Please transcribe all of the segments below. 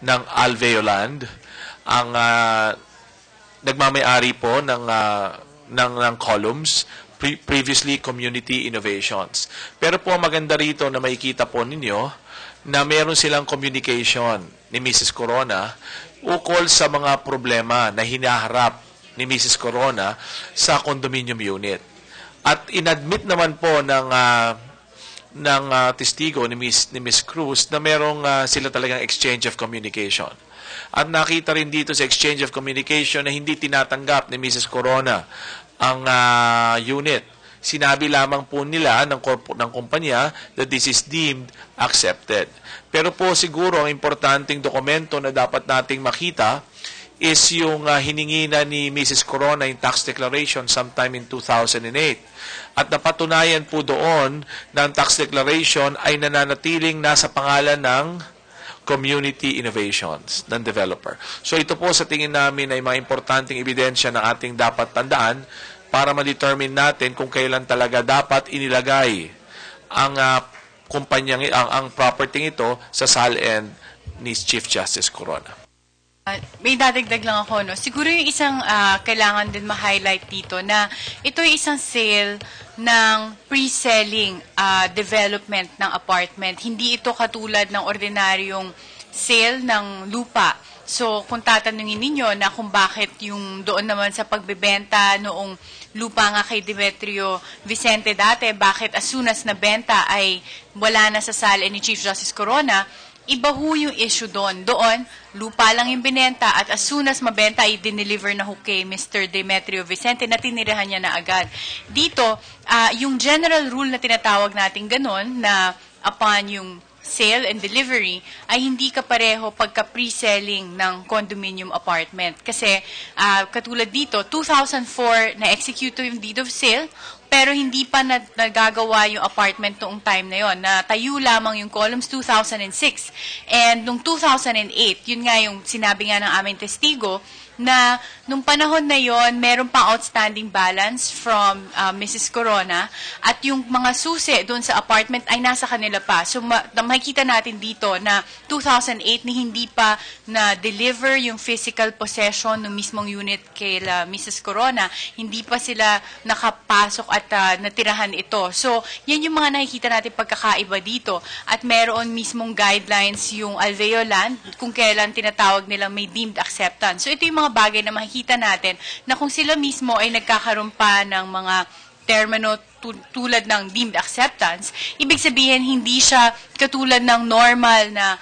ng Alveoland, ang nagmamay-ari po ng Columns, previously Community Innovations. Pero po maganda rito na makikita po ninyo na meron silang communication ni Mrs. Corona ukol sa mga problema na hinaharap ni Mrs. Corona sa condominium unit. At inadmit naman po ng testigo ni Miss Cruz na merong sila talagang exchange of communication. At nakita rin dito sa exchange of communication na hindi tinatanggap ni Mrs. Corona ang unit. Sinabi lamang po nila ng kumpanya that this is deemed accepted. Pero po siguro ang importanteng dokumento na dapat nating makita is yung hiningi na ni Mrs. Corona yung tax declaration sometime in 2008. At napatunayan po doon na ang tax declaration ay nananatiling nasa pangalan ng Community Innovations ng developer. So ito po sa tingin namin ay mga importanteng ebidensya na ating dapat tandaan para ma-determine natin kung kailan talaga dapat inilagay ang kumpanyang ang property ito sa SAL-N ni Chief Justice Corona. May dadagdag lang ako, no? Siguro yung isang kailangan din ma-highlight dito na ito yung isang sale ng pre-selling development ng apartment. Hindi ito katulad ng ordinaryong sale ng lupa. So, kung tatanungin ninyo na kung bakit yung doon naman sa pagbebenta noong lupa nga kay Demetrio Vicente dati, bakit as soon as nabenta ay wala na sa SAL-N ni Chief Justice Corona, iba ho yung issue doon. Doon, lupa lang yung binenta at as soon as mabenta, ay dineliver na ho kay Mr. Demetrio Vicente na tinirahan niya na agad. Dito, yung general rule na tinatawag natin ganon na upon yung sale and delivery ay hindi kapareho pagka pre-selling ng condominium apartment. Kasi katulad dito, 2004 na-execute yung deed of sale, pero hindi pa nagagawa yung apartment noong time na yon. Natayo lamang yung columns 2006. And nung 2008, yun nga yung sinabi nga ng aming testigo, na nung panahon na yon meron pang outstanding balance from Mrs. Corona at yung mga susi doon sa apartment ay nasa kanila pa. So makikita natin dito na 2008 ni hindi pa na-deliver yung physical possession ng mismong unit kay Mrs. Corona. Hindi pa sila nakapasok at natirahan ito. So yan yung mga nakikita natin pagkakaiba dito. At meron mismong guidelines yung Alveoland kung kailan tinatawag nilang may deemed acceptance. So ito yung mga bagay na makikita natin na kung sila mismo ay nagkakaroon pa ng mga termino tulad ng deemed acceptance, ibig sabihin hindi siya katulad ng normal na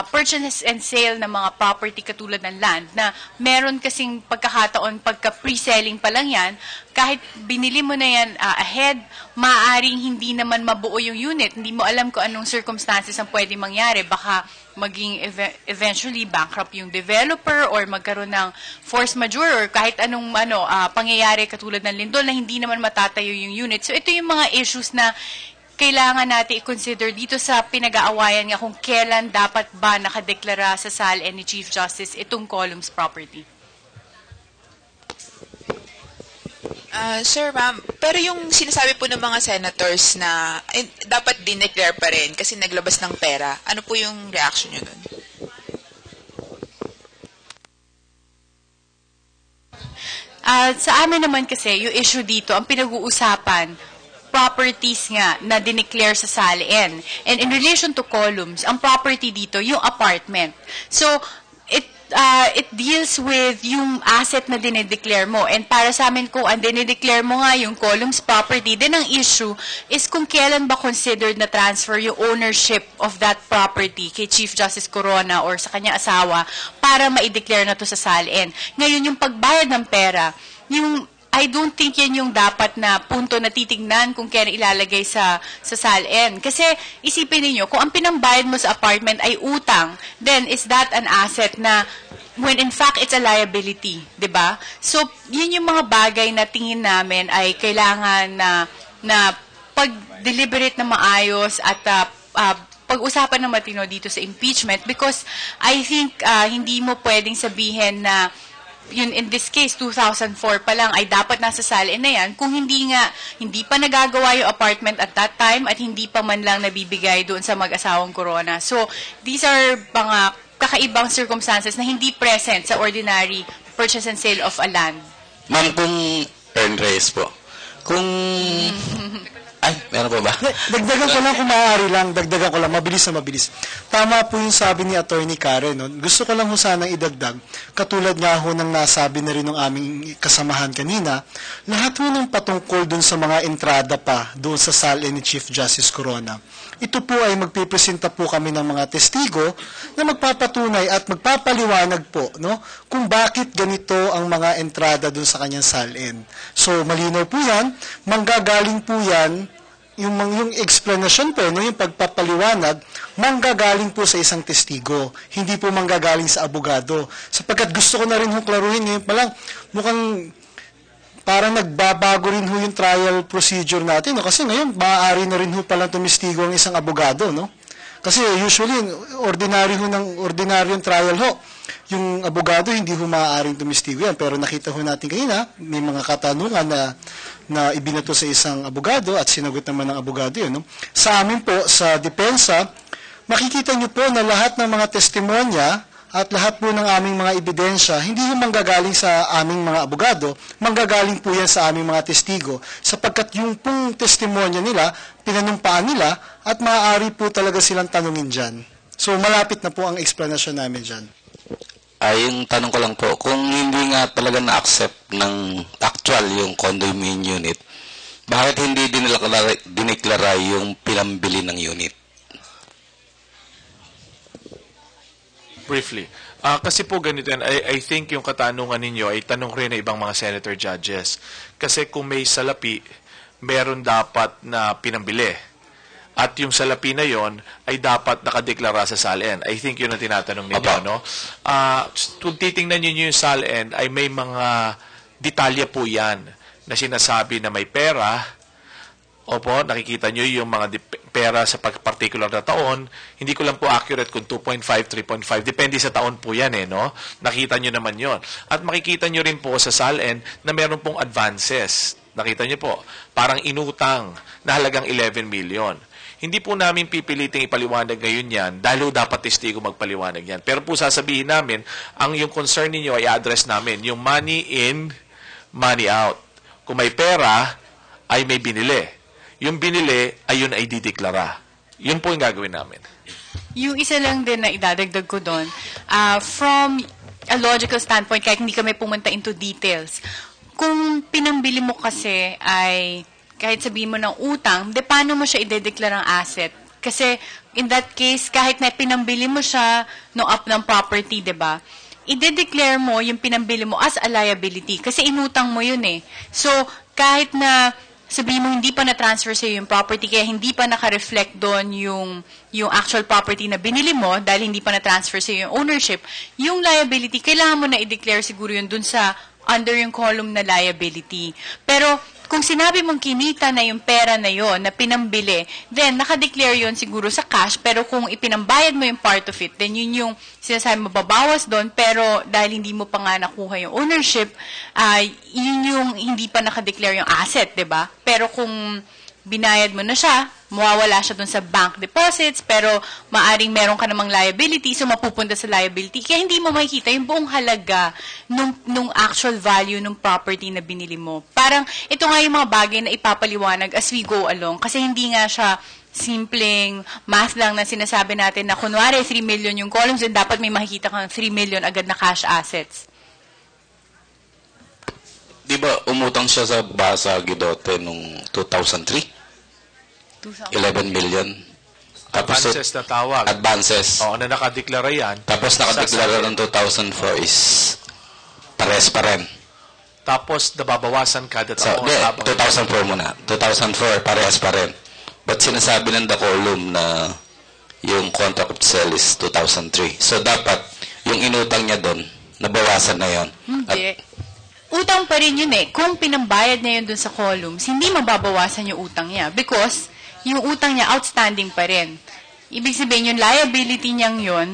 purchase and sale ng mga property katulad ng land na meron kasing pagkakataon pagka pre-selling pa lang yan, kahit binili mo na yan ahead, maaaring hindi naman mabuo yung unit. Hindi mo alam kung anong circumstances ang pwede mangyari. Baka maging eventually bankrupt yung developer or magkaroon ng force majeure or kahit anong pangyayari katulad ng lindol na hindi naman matatayo yung unit. So ito yung mga issues na kailangan natin i-consider dito sa pinag-aawayan nga kung kailan dapat ba nakadeklara sa SAL-N ni Chief Justice itong Columns property. Sir, ma'am, pero yung sinasabi po ng mga senators na dapat dineclare pa rin kasi naglabas ng pera, ano po yung reaction nyo dun? Sa amin naman kasi, yung issue dito, ang pinag-uusapan, properties nga na dineclare sa SAL-N. And in relation to columns, ang property dito, yung apartment. So, it deals with yung asset na dinedeclare mo. And para sa amin, kung ang dinedeclare mo nga yung columns property, then ang issue is kung kailan ba considered na transfer yung ownership of that property kay Chief Justice Corona or sa kanyang asawa para ma-declare na to sa SAL-N. Ngayon, yung pagbayad ng pera, I don't think yan yung dapat na punto na titignan kung kaya ilalagay sa SAL-N. Kasi isipin niyo kung ang pinambayad mo sa apartment ay utang, then is that an asset na when in fact it's a liability, 'di ba? So, yun yung mga bagay na tingin namin ay kailangan na pag-deliberate na maayos at pag-usapan ng matino dito sa impeachment because I think hindi mo pwedeng sabihin na yun in this case 2004 pa lang ay dapat nasa SAL-N na yan kung hindi pa nagagawa yung apartment at that time at hindi pa man lang nabibigay doon sa mag-asawang Corona. So these are mga kakaibang circumstances na hindi present sa ordinary purchase and sale of a land. Ma'am, kung earn raise po, kung... Ay, meron pa ba? Dagdagan ko lang kung maaari lang, dagdagan ko lang, mabilis na mabilis. Tama po yung sabi ni Attorney Karen. No? Gusto ko lang ho sanang idagdag, katulad nga ho ng nasabi na rin ng aming kasamahan kanina, lahat ho ng patungkol dun sa mga entrada pa doon sa SALN ni Chief Justice Corona. Ito po ay magpipresenta po kami ng mga testigo na magpapatunay at magpapaliwanag po no, kung bakit ganito ang mga entrada doon sa kanyang SALN. So malinaw po yan, manggagaling po yan yung explanation po, no, yung pagpapaliwanag, manggagaling po sa isang testigo, hindi po manggagaling sa abogado. Sapagkat gusto ko na rin klaruhin, ngayon pa lang, mukhang parang nagbabago rin ho yung trial procedure natin. No? Kasi ngayon, maaari na rin ho palang tumistigo ang isang abogado. No? Kasi usually, ordinaryong trial ho, yung abogado hindi ho maaaring tumistigo yan. Pero nakita ho natin kanina, may mga katanungan na ibinato sa isang abogado at sinagot naman ng abogado yun. No? Sa amin po, sa depensa, makikita nyo po na lahat ng mga testimonya at lahat po ng aming mga ebidensya, hindi yung manggagaling sa aming mga abogado, manggagaling po yan sa aming mga testigo, sapagkat yung pong testimonya nila, pinanumpaan nila, at maaari po talaga silang tanungin dyan. So, malapit na po ang explanation namin dyan. Ay, yung tanong ko lang po, kung hindi nga talaga na-accept ng actual yung condominium unit, bakit hindi dineklara yung pinambili ng unit? Briefly. Kasi po ganito yan, I think yung katanungan ninyo ay tanong rin ng ibang mga senator judges. Kasi kung may salapi, meron dapat na pinambili. At yung salapi na yon ay dapat nakadeklara sa SALN. I think yun ang tinatanong ninyo, no? Kung titingnan niyo yung SALN, ay may mga detalye po yan na sinasabi na may pera. Opo, nakikita nyo yung mga pera sa particular na taon. Hindi ko lang po accurate kung 2.5, 3.5. Depende sa taon po yan, no? Nakita nyo naman yon. At makikita nyo rin po sa SALN na meron pong advances. Nakita nyo po, parang inutang na halagang 11 million. Hindi po namin pipiliting ipaliwanag ngayon yan dahil dapat testigo magpaliwanag yan. Pero po sasabihin namin, ang yung concern ninyo ay address namin, yung money in, money out. Kung may pera, ay may binili. Yung binili, ay yun ay dideklara. Yun po yung gagawin namin. Yung isa lang din na idadagdag ko doon, from a logical standpoint, kahit hindi kami pumunta into details, kung pinambili mo kasi ay kahit sabihin mo ng utang, paano mo siya idedeklara ang asset? Kasi in that case, kahit na pinambili mo siya no up ng property, diba? Idedeclare mo yung pinambili mo as a liability. Kasi inutang mo yun eh. So, kahit na sabihin mo hindi pa na-transfer sa'yo yung property, kaya hindi pa naka-reflect doon yung actual property na binili mo dahil hindi pa na-transfer sa'yo yung ownership, yung liability, kailangan mo na i-declare siguro yun doon sa under yung column na liability. Pero, kung sinabi mong kinita na yung pera na yon na pinambili, then naka-declare yon siguro sa cash, pero kung ipinambayad mo yung part of it, then yun yung sinasabi mababawas doon, pero dahil hindi mo pa nga nakuha yung ownership, yun yung hindi pa naka-declare yung asset, 'di ba? Pero kung binayad mo na siya, mawawala siya doon sa bank deposits, pero maaring meron ka namang liability, so mapupunta sa liability. Kaya hindi mo makikita yung buong halaga nung actual value ng property na binili mo. Parang ito nga yung mga bagay na ipapaliwanag as we go along. Kasi hindi nga siya simpleng math lang na sinasabi natin na kunwari 3 million yung columns, and dapat may makikita kang 3 million agad na cash assets. Di ba umutang siya sa Basa Guidote nung 2003? 11 million. Tapos, Advances na tawag. Advances. Oo, na nakadeklara yan. Tapos nakadeklara ng 2004 is pares pa rin. Tapos nababawasan kada So, taon. 2004 muna. 2004, parehas pa rin. But sinasabi ng the column na yung contract of sale is 2003. So, dapat yung inutang niya doon, nabawasan na yon. Hindi. Utang pa rin yun eh. Kung pinambayad niya yun dun sa columns, hindi mababawasan yung utang niya. Because, yung utang niya outstanding pa rin. Ibig sabihin, yung liability niyang yun,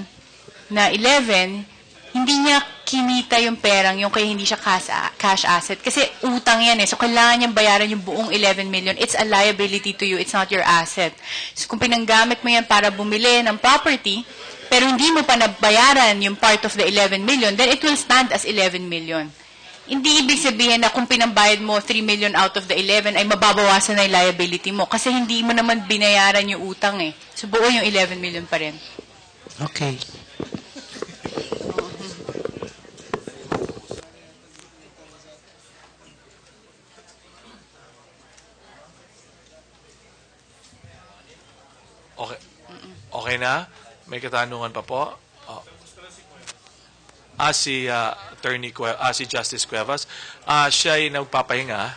na 11, hindi niya kinita yung perang yung kaya hindi siya cash asset. Kasi utang yan eh. So, kailangan niyang bayaran yung buong 11 million. It's a liability to you. It's not your asset. So, kung pinanggamit mo yan para bumili ng property, pero hindi mo pa nabayaran yung part of the 11 million, then it will stand as 11 million. Hindi ibig sabihin na kung pinambayad mo 3 million out of the 11 ay mababawasan na yung liability mo kasi hindi mo naman binayaran yung utang eh. So buo yung 11 million pa rin. Okay. Okay. Okay na? May katanungan pa po? Oh. Si si Justice Cuevas, siya ay nagpapahinga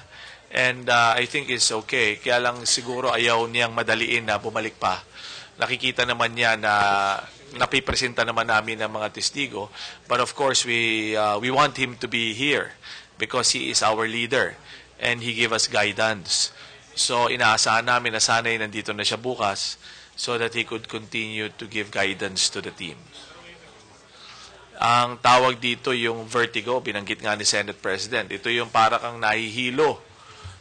and I think it's okay. Kaya lang siguro ayaw niyang madaliin na bumalik pa. Nakikita naman niya na napipresenta naman namin ng mga testigo. But of course, we want him to be here because he is our leader and he give us guidance. So inaasahan namin na sana'y nandito na siya bukas so that he could continue to give guidance to the team. Ang tawag dito yung vertigo, binanggit nga ni Senate President. Ito yung para kang nahihilo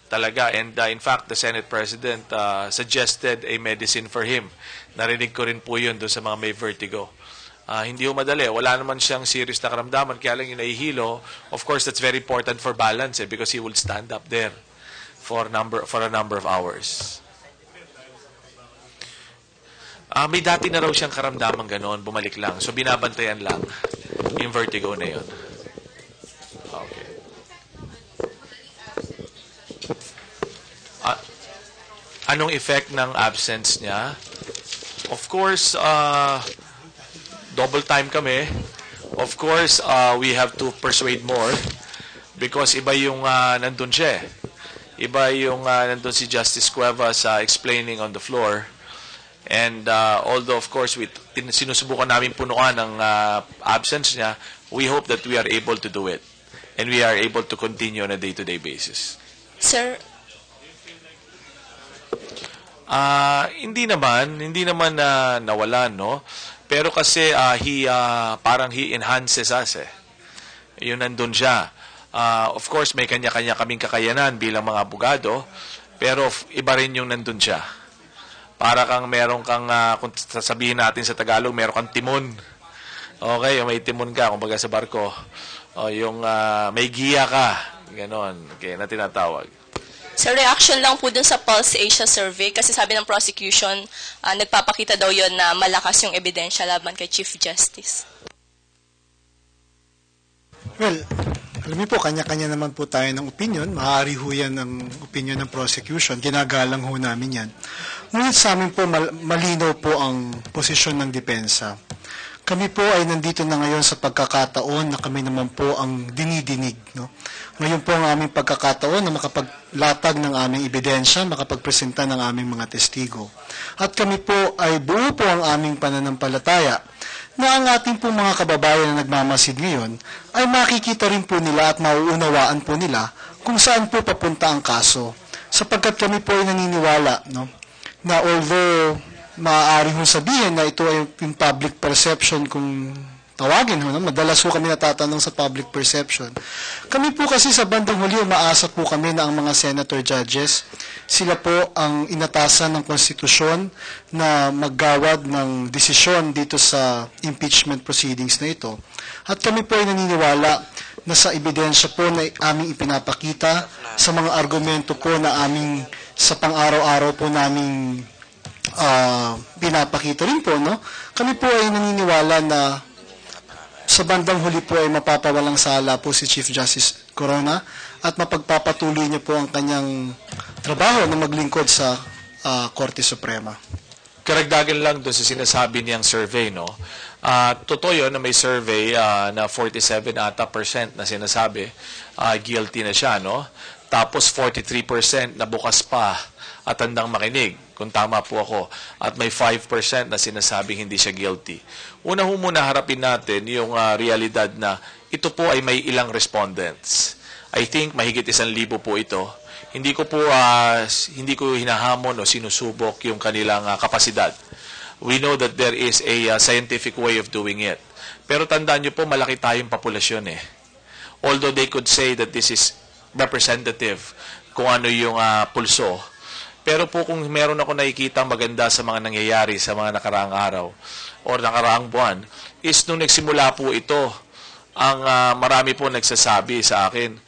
talaga. And in fact, the Senate President suggested a medicine for him. Narinig ko rin po yun doon sa mga may vertigo. Hindi ho madali. Wala naman siyang serious na karamdaman. Kaya lang yung nahihilo, of course, that's very important for balance because he will stand up there for a number of hours. May dati na raw siyang karamdaman gano'n, bumalik lang. So, binabantayan lang yung vertigo na yun. Okay. Anong effect ng absence niya? Of course, double time kami. Of course, we have to persuade more because iba yung nandun siya. Iba yung nandun si Justice Cuevas explaining on the floor. And although, of course, sinusubukan namin punuan ang absence niya, we hope that we are able to do it. And we are able to continue on a day-to-day basis. Sir? Hindi naman nawalan, no? Pero kasi parang he enhances us eh. Yun nandun siya. Of course, may kanya-kanya kaming kakayanan bilang mga abogado, pero iba rin yung nandun siya. Para kang meron kang, kung sasabihin natin sa Tagalog, meron kang timon. Okay, may timon ka, kumbaga sa barko. O yung may giya ka. Ganon, okay, na tinatawag. Sa reaction lang po dun sa Pulse Asia survey, kasi sabi ng prosecution, nagpapakita daw yon na malakas yung ebidensya laban kay Chief Justice. Well, alam niyo po, kanya-kanya naman po tayo ng opinion. Maaari ho yan ng opinion ng prosecution. Ginagalang ho namin yan. Ngunit sa amin po, malinaw po ang posisyon ng depensa. Kami po ay nandito na ngayon sa pagkakataon na kami naman po ang dinidinig. No? Ngayon po ang aming pagkakataon na makapaglatag ng aming ebidensya, makapagpresenta ng aming mga testigo. At kami po ay buo po ang aming pananampalataya na ang ating po mga kababayan na nagmamasid ngayon ay makikita rin po nila at mauunawaan po nila kung saan po papunta ang kaso. Sapagkat kami po ay naniniwala, no, na although maaari hong sabihin na ito ay yung public perception kung tawagin ho, no? Madalas po kami natatanong sa public perception. Kami po kasi sa bandang huli, umaasa po kami na ang mga senator judges, sila po ang inatasan ng konstitusyon na maggawad ng desisyon dito sa impeachment proceedings na ito. At kami po ay naniniwala na sa ebidensya po na aming ipinapakita, sa mga argumento po na aming sa pang-araw-araw po naming pinapakita rin po, no? Kami po ay naniniwala na sa bandang huli po ay mapapawalang sala po si Chief Justice Corona at mapagpapatuloy niya po ang kanyang trabaho na maglingkod sa Korte Suprema. Karagdagan lang doon sa sinasabi niyang survey, no? Totoo yun na may survey na 47% na sinasabi guilty na siya, no? Tapos 43% na bukas pa at handang makinig, kung tama po ako. At may 5% na sinasabing hindi siya guilty. Una ho muna harapin natin yung realidad na ito po ay may ilang respondents. I think mahigit 1,000 po ito. Hindi ko hinahamon o sinusubok yung kanilang kapasidad. We know that there is a scientific way of doing it. Pero tandaan nyo po, malaki tayong populasyon eh. Although they could say that this is representative kung ano yung pulso, Pero po kung meron ako nakikita maganda sa mga nangyayari sa mga nakaraang araw o nakaraang buwan, is nung nagsimula po ito, ang marami po nagsasabi sa akin,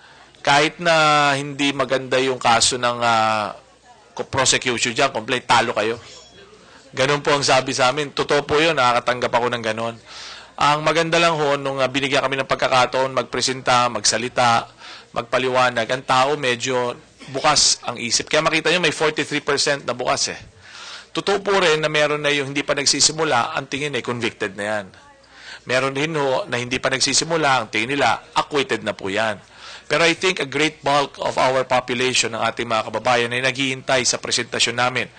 kahit na hindi maganda yung kaso ng prosecution dyan, complaint, talo kayo. Ganun po ang sabi sa amin. Totoo po yun, nakakatanggap ako ng ganun. Ang maganda lang ho, nung binigyan kami ng pagkakataon, magpresenta, magsalita, magpaliwanag, ang tao medyo bukas ang isip. Kaya makita nyo, may 43% na bukas eh. Totoo po rin na meron na yung hindi pa nagsisimula, ang tingin ay convicted na yan. Meron din ho na hindi pa nagsisimula, ang tingin nila, acquitted na po yan. Pero I think a great bulk of our population, ng ating mga kababayan, ay naghihintay sa presentasyon namin.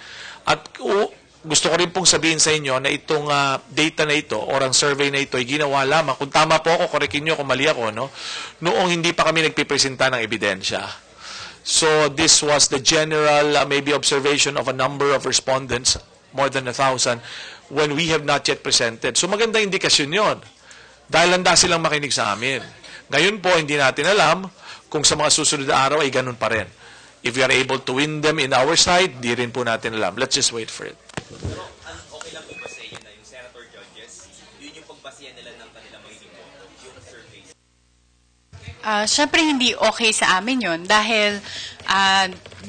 At gusto ko rin pong sabihin sa inyo na itong data na ito or ang survey na ito ay ginawa lamang. Kung tama po ako, korekin nyo kung mali ako, no? Noong hindi pa kami nagpipresenta ng ebidensya. So this was the general maybe observation of a number of respondents, more than 1,000, when we have not yet presented. So magandang indikasyon yon. Dahil handa silang makinig sa amin. Ngayon po, hindi natin alam kung sa mga susunod na araw ay ganun pa rin. If we are able to win them in our side, di rin po natin alam. Let's just wait for it. Pero okay lang po ba sa inyo na yung senator judges, yun yung pagbasihan nila ng kanilang magiging voto, yung survey? Siyempre hindi okay sa amin yun dahil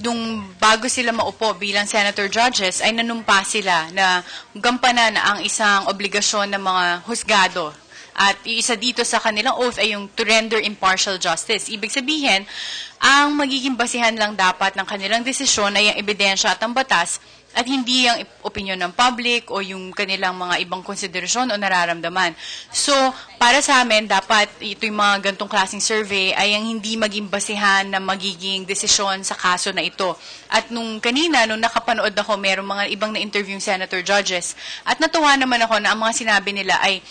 nung bago sila maupo bilang senator judges ay nanumpa sila na gampanan ang isang obligasyon ng mga husgado. At isa dito sa kanilang oath ay yung to render impartial justice. Ibig sabihin, ang magiging basihan lang dapat ng kanilang desisyon ay ang ebidensya at ang batas at hindi ang opinion ng public o yung kanilang mga ibang konsiderasyon o nararamdaman. So, para sa amin, dapat ito yung mga gantong klaseng survey ay ang hindi maging basihan na magiging desisyon sa kaso na ito. At nung kanina, nung nakapanood ako, merong mga ibang na-interview senator judges at natuwa naman ako na ang mga sinabi nila ay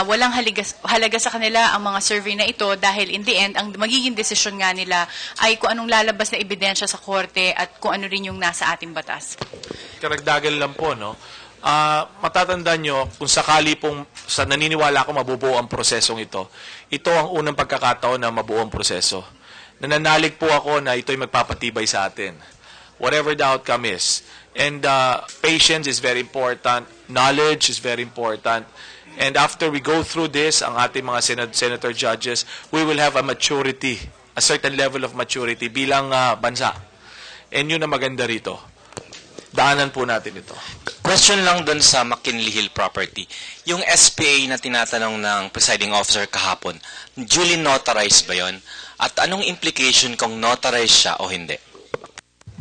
walang halaga sa kanila ang mga survey na ito dahil in the end, ang magiging desisyon nga nila ay kung anong lalabas na ebidensya sa korte at kung ano rin yung nasa ating batas. Karagdagan lang po, no? Matatandaan nyo, kung sakali pong naniniwala ako mabubuo ang prosesong ito ang unang pagkakataon na mabuo ang proseso. Nananalig po ako na ito'y magpapatibay sa atin. Whatever the outcome is. And patience is very important. Knowledge is very important. And after we go through this, ang ating mga senator judges, we will have a maturity, a certain level of maturity bilang bansa. And yun ang maganda rito. Daanan po natin ito. Question lang dun sa McKinley Hill property. Yung SPA na tinatanong ng presiding officer kahapon, duly notarized ba yon? At anong implication kung notarized siya o hindi?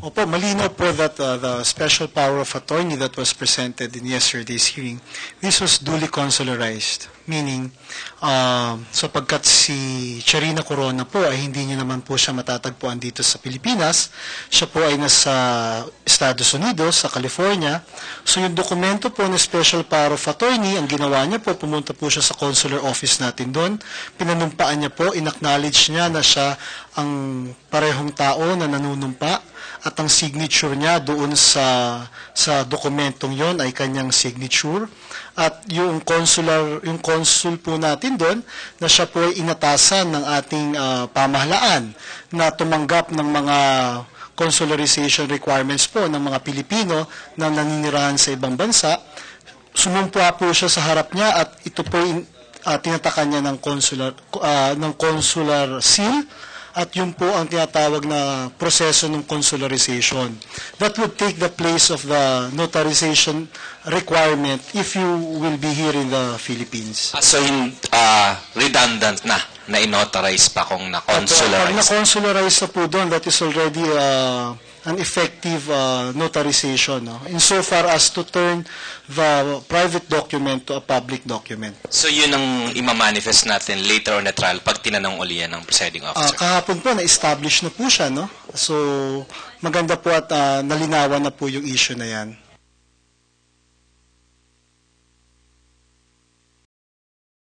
Opo, malinaw po that the special power of attorney that was presented in yesterday's hearing, this was duly consularized. Meaning, sapagkat si Charina Corona po ay hindi niya naman po siya matatagpuan dito sa Pilipinas, siya po ay nasa Estados Unidos, sa California. So yung dokumento po ng special power of attorney, ang ginawa niya po, pumunta po siya sa consular office natin doon, pinanumpaan niya po, inacknowledge niya na siya ang parehong tao na nanunumpa, at ang signature niya doon sa dokumentong yon ay kanyang signature. At yung consul po natin doon na siya po ay inatasan ng ating pamahalaan na tumanggap ng mga consularization requirements po ng mga Pilipino na naninirahan sa ibang bansa. Sumumpa po siya sa harap niya at ito po tinatakan niya ng consular seal. At yun po ang tinatawag na proseso ng consularization. That would take the place of the notarization requirement if you will be here in the Philippines. So, redundant na i-notarize pa kung Pag na-consularize? na-consularize na po doon, that is already an effective notarization, no? Insofar as to turn the private document to a public document. So, yun ang imamanifest natin later on the trial pag tinanong uli yan ng presiding officer? Kahapon po, na-establish na po siya, no? So, maganda po at nalinawan na po yung issue na yan.